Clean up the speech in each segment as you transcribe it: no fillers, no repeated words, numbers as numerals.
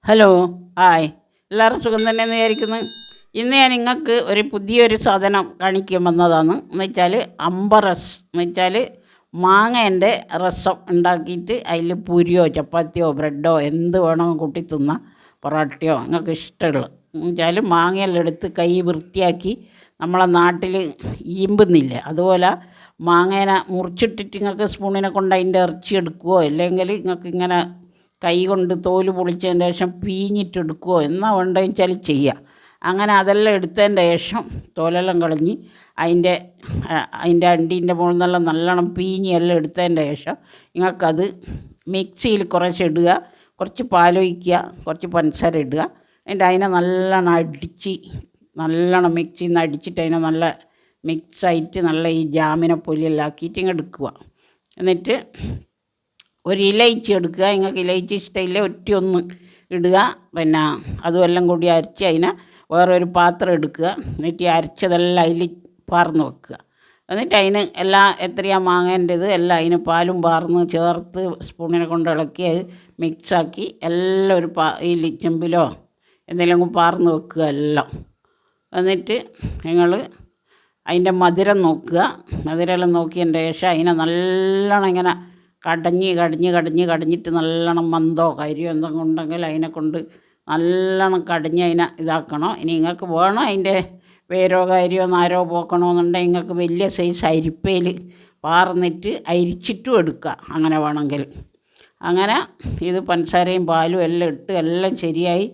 Hello, hi. എല്ലാവരും സുഖം തന്നെ എന്ന് വിചാരിക്കുന്നു. ഇന്ന് ഞാൻ നിങ്ങൾക്ക് ഒരു പുതിയൊരു സാധനം കാണിക്കാൻ വന്നതാണ്. എന്ന് വെച്ചാൽ അമ്പറസ് എന്ന് വെച്ചാൽ മാങ്ങേൻ്റെ രസം ഉണ്ടാക്കിയിട്ട് അതിൽ പൂരിയോ ചപ്പാത്തിയോ ബ്രെഡോ എന്ത് വേണോ കൂട്ടി തിന്നാം, പൊറോട്ടയോ നിങ്ങൾക്ക് ഇഷ്ടമുള്ളത്. എന്ന് വെച്ചാൽ മാങ്ങയെല്ലാം എടുത്ത് കൈ വൃത്തിയാക്കി നമ്മളെ നാട്ടിൽ ഈമ്പുന്നില്ലേ, അതുപോലെ മാങ്ങേനെ മുറിച്ചിട്ടിട്ട് നിങ്ങൾക്ക് സ്പൂണിനെ കൊണ്ട് അതിൻ്റെ ഇറച്ചി എടുക്കുകയോ അല്ലെങ്കിൽ നിങ്ങൾക്ക് ഇങ്ങനെ കൈ കൊണ്ട് തോല് പൊളിച്ചതിന് ശേഷം പീഞ്ഞിട്ടെടുക്കുകയോ എന്നാ വേണ്ടതെന്ന് വെച്ചാൽ ചെയ്യുക. അങ്ങനെ അതെല്ലാം എടുത്തതിൻ്റെ ശേഷം തോലെല്ലാം കളഞ്ഞ് അതിൻ്റെ അണ്ടീൻ്റെ മുകളിൽ നിന്നെല്ലാം നല്ലോണം പീഞ്ഞ് എല്ലാം എടുത്തതിൻ്റെ ശേഷം നിങ്ങൾക്കത് മിക്സിയിൽ കുറച്ച് ഇടുക, കുറച്ച് പാലൊഴിക്കുക, കുറച്ച് പഞ്ചസാര ഇടുക. അതിനെ നല്ലോണം അടിച്ച് നല്ലോണം മിക്സിയിൽ നിന്ന് അടിച്ചിട്ട് അതിനെ നല്ല മിക്സായിട്ട് നല്ല ഈ ജാമിനെ പൊലിയെല്ലാം ആക്കിയിട്ട് ഇങ്ങ് എടുക്കുക. എന്നിട്ട് ഒരു ഇലയിച്ച് എടുക്കുക. നിങ്ങൾക്ക് ഇലയിച്ച് ഇഷ്ടമില്ല ഒറ്റയൊന്ന് ഇടുക. പിന്നെ അതുമെല്ലാം കൂടി അരച്ച് അതിനെ വേറൊരു പാത്രം എടുക്കുക. എന്നിട്ട് ഈ അരച്ചതെല്ലാം അതിൽ പാർന്ന് വെക്കുക. എന്നിട്ട് അതിന് എല്ലാം എത്രയാണ് മാങ്ങേണ്ടത് എല്ലാം അതിന് പാലും പാർന്ന് ചേർത്ത് സ്പൂണിനെ കൊണ്ട് ഇളക്കി അത് മിക്സാക്കി എല്ലാം ഒരു ഈ ചെമ്പിലോ എന്തെങ്കിലും പാർന്ന് വെക്കുക എല്ലാം. എന്നിട്ട് നിങ്ങൾ അതിൻ്റെ മധുരം നോക്കുക. മധുരമെല്ലാം നോക്കിയതിൻ്റെ ശേഷം അതിനെ നല്ലോണം ഇങ്ങനെ കടഞ്ഞിട്ട് നല്ലോണം മന്തോ കരിയോ എന്തെങ്കിലും ഉണ്ടെങ്കിൽ അതിനെ കൊണ്ട് നല്ലോണം കടഞ്ഞ് അതിനെ ഇതാക്കണം. ഇനി നിങ്ങൾക്ക് വേണം അതിൻ്റെ വേരോ കാര്യോ നാരോ പോക്കണമെന്നുണ്ടെങ്കിൽ നിങ്ങൾക്ക് വലിയ സൈസ് അരിപ്പയിൽ പാർന്നിട്ട് അരിച്ചിട്ടും എടുക്കുക, അങ്ങനെ വേണമെങ്കിൽ. അങ്ങനെ ഇത് പഞ്ചസാരയും പാലും എല്ലാം ഇട്ട് എല്ലാം ശരിയായി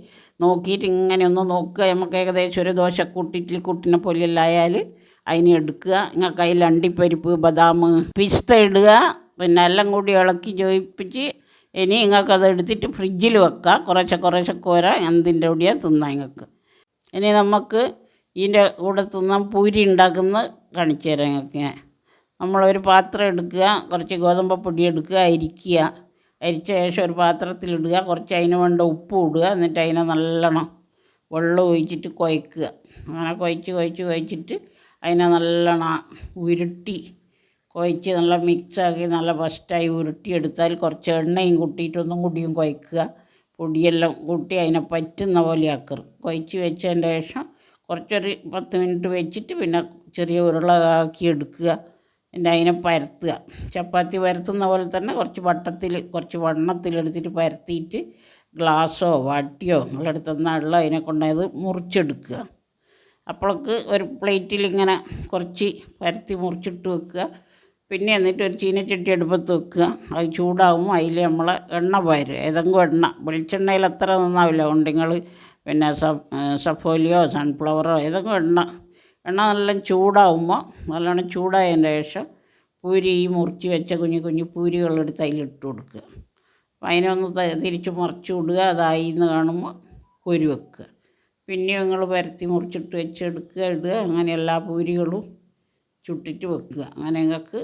നോക്കിയിട്ട് ഇങ്ങനെ ഒന്ന് നോക്കുക. നമുക്ക് ഏകദേശം ഒരു ദോശക്കൂട്ട് ഇഡ്ഡലിക്കൂട്ടിനെ പോലെയെല്ലാം ആയാൽ അതിനെ എടുക്കുക. നിങ്ങൾക്ക് അതിൽ അണ്ടിപ്പരിപ്പ് ബദാം പിസ്ത ഇടുക. പിന്നെ എല്ലാം കൂടി ഇളക്കി ജോയിപ്പിച്ച് ഇനി നിങ്ങൾക്കത് എടുത്തിട്ട് ഫ്രിഡ്ജിൽ വെക്കുക. കുറേശ്ശെ കോര എന്തിൻ്റെ കൂടിയാണ് തിന്നാം നിങ്ങൾക്ക്. ഇനി നമുക്ക് ഇതിൻ്റെ കൂടെ തിന്നാൻ പൂരി ഉണ്ടാക്കുന്നത് കാണിച്ചു തരാം നിങ്ങൾക്ക്. നമ്മളൊരു പാത്രം എടുക്കുക, കുറച്ച് ഗോതമ്പ് പൊടി എടുക്കുക, അരിച്ച ശേഷം ഒരു പാത്രത്തിലിടുക, കുറച്ച് അതിന് വേണ്ട ഉപ്പ് ഇടുക. എന്നിട്ട് അതിനെ നല്ലോണം വെള്ളം ഒഴിച്ചിട്ട് കുഴക്കുക. അങ്ങനെ കുഴച്ചിട്ട് അതിനെ നല്ലോണം ഉരുട്ടി കുഴച്ച് നല്ല മിക്സാക്കി നല്ല ഫസ്റ്റായി ഉരുട്ടിയെടുത്താൽ കുറച്ച് എണ്ണയും കൂട്ടിയിട്ടൊന്നും കൂടിയും കുഴക്കുക. പൊടിയെല്ലാം കൂട്ടി അതിനെ പറ്റുന്ന പോലെ ആക്കുക. കുഴച്ച് വെച്ചതിൻ്റെ ശേഷം കുറച്ചൊരു 10 മിനിറ്റ് വെച്ചിട്ട് പിന്നെ ചെറിയ ഉരുളാക്കി എടുക്കുക. പിന്നെ അതിനെ പരത്തുക. ചപ്പാത്തി പരത്തുന്ന പോലെ തന്നെ കുറച്ച് വണ്ണത്തിലെടുത്തിട്ട് പരത്തിയിട്ട് ഗ്ലാസ്സോ വട്ടിയോ നിങ്ങളെടുത്തുള്ള അതിനെ കൊണ്ടത് മുറിച്ചെടുക്കുക. അപ്പോഴേക്ക് ഒരു പ്ലേറ്റിൽ ഇങ്ങനെ കുറച്ച് പരത്തി മുറിച്ചിട്ട് വെക്കുക. പിന്നെ എന്നിട്ട് ഒരു ചീനച്ചട്ടി അടുപ്പത്ത് വെക്കുക. അത് ചൂടാകുമ്പോൾ അതിൽ നമ്മൾ എണ്ണ പകരുക. ഏതെങ്കിലും എണ്ണ, വെളിച്ചെണ്ണയിൽ അത്ര നന്നാവില്ല. അതുകൊണ്ട് നിങ്ങൾ പിന്നെ സഫോലിയോ സൺഫ്ലവറോ ഏതെങ്കിലും എണ്ണ നല്ല ചൂടാകുമ്പോൾ നല്ലോണം ചൂടായതിൻ്റെ ശേഷം പൂരി മുറിച്ച് വെച്ച കുഞ്ഞു പൂരികളെടുത്ത് അതിലിട്ട് കൊടുക്കുക. അപ്പം അതിനൊന്ന് തിരിച്ച് മറിച്ച് വിടുക. അതായി എന്ന് കാണുമ്പോൾ കോരി വെക്കുക. പിന്നെ നിങ്ങൾ പരത്തി മുറിച്ചിട്ട് ഇടുക. അങ്ങനെ എല്ലാ പൂരികളും ചുട്ടിട്ട് വെക്കുക. അങ്ങനെ നിങ്ങൾക്ക്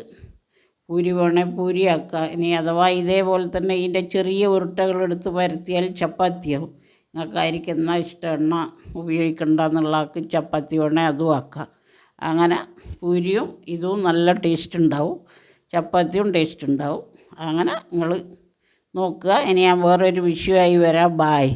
പൂരി വേണേൽ പൂരിയാക്കുക. ഇനി അഥവാ ഇതേപോലെ തന്നെ ഇതിൻ്റെ ചെറിയ ഉരുട്ടകളെടുത്ത് പരത്തിയാൽ ചപ്പാത്തിയാവും. നിങ്ങൾക്ക് ആയിരിക്കും എന്നാൽ ഇഷ്ടം എണ്ണ ഉപയോഗിക്കണ്ടെന്നുള്ള ആൾക്ക് ചപ്പാത്തി വേണേൽ അതും ആക്കാം. അങ്ങനെ പൂരിയും ഇതും നല്ല ടേസ്റ്റ് ഉണ്ടാവും, ചപ്പാത്തിയും ടേസ്റ്റ് ഉണ്ടാവും. അങ്ങനെ നിങ്ങൾ നോക്കുക. ഇനി ഞാൻ വേറൊരു വിഷയമായി വരാം. ബായ്.